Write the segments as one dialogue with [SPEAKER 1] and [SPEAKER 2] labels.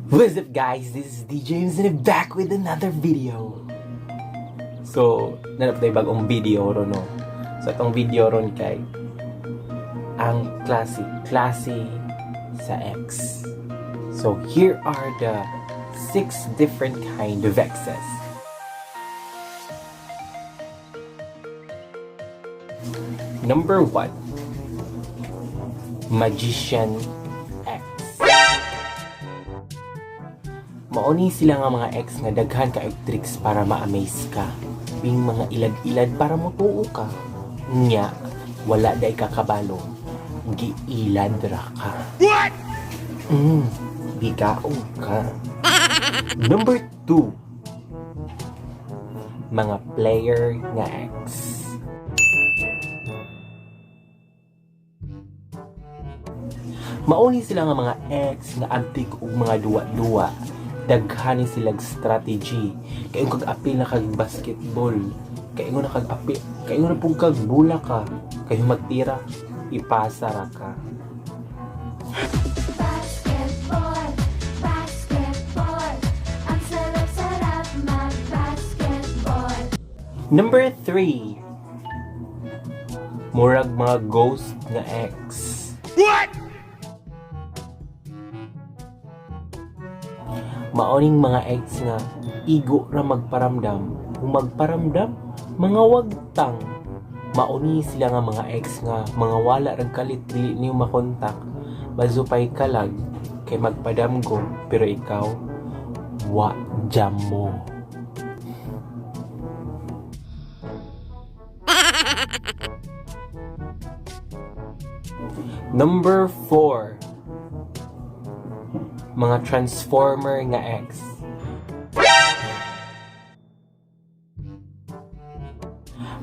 [SPEAKER 1] What's up guys, this is DJ James and I'm back with another video. So, nanap tayo bagong video ron, no? So, itong video ron kay ang klase sa X. So, here are the 6 different kind of X's. Number 1, Magician X. Mauni sila nga mga X nga daghan ka tricks para ma-amaze ka. Bing mga ilad-ilad para mutuo ka. Nya, wala day kakabalo. Giilad ra ka. What? Bigaon ka. Number 2, mga player nga X. Mauni sila nga mga X nga antik ug mga duwa-duwa. Daghani silang strategy. Kaya kag apil na kag basketball. Kaya na kag apil. Kaya na pong kag bula ka. Kaya magtira, ipasa ra ka.
[SPEAKER 2] Basketball. Ang sarap-sarap mag-basketball.
[SPEAKER 1] Number 3, murag mga ghost nga X. What? Maoning mga X nga igo ra magparamdam. Kung magparamdam, mga wagtang. Mauni sila nga mga X nga mga wala rag kalit dili niyo makontak. Mazupay kalag kay magpadamgo pero ikaw wa jam mo. Number 4, mga transformer nga X.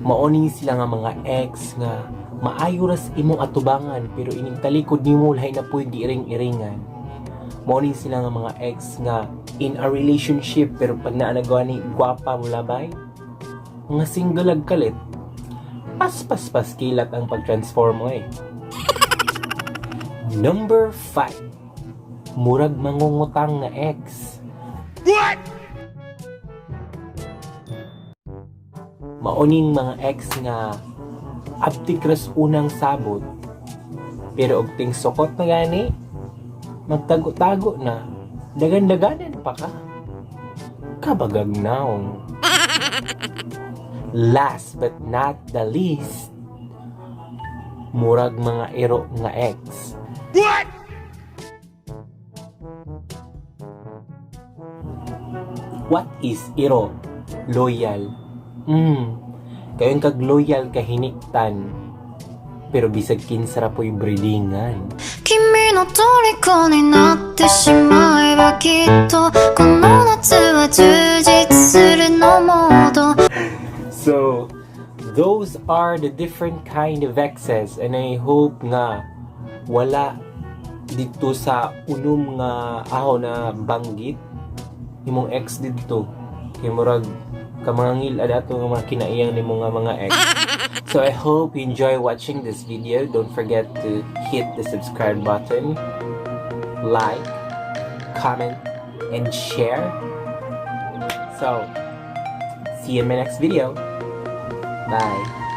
[SPEAKER 1] Mauni sila nga mga X nga maayo ras imong atubangan pero ining talikod nimo lahi na puy giiring-iringan. Mauni sila nga mga X nga in a relationship pero pag naanagawa ni gwapa mo labay, mga single ag kalit. Pas kilat ang pag-transform mo eh. Number 5, murag mangungutang na X. What? Mauning mga X nga abtikras unang sabot pero og ting sukot na gani magtago-tago na dagan-daganan pa ka kabagagnaw. Last but not the least, murag mga iro nga X. What? What is iro? Loyal. Kayon kag loyal ka hiniktan. Pero bisag kinsa ra po'y breedingan.
[SPEAKER 2] Kimi no toriko ni natte shimaeba kitto kono natsu wa jujitsu suru no modo.
[SPEAKER 1] So, those are the different kind of X's and I hope nga wala dito sa unom nga aho na banggit imong X dito kay murag kamangil adato nga mga kinaiyang nimo nga mga X. So I hope you enjoy watching this video. Don't forget to hit the subscribe button, like, comment, and share. So see you in my next video. Bye.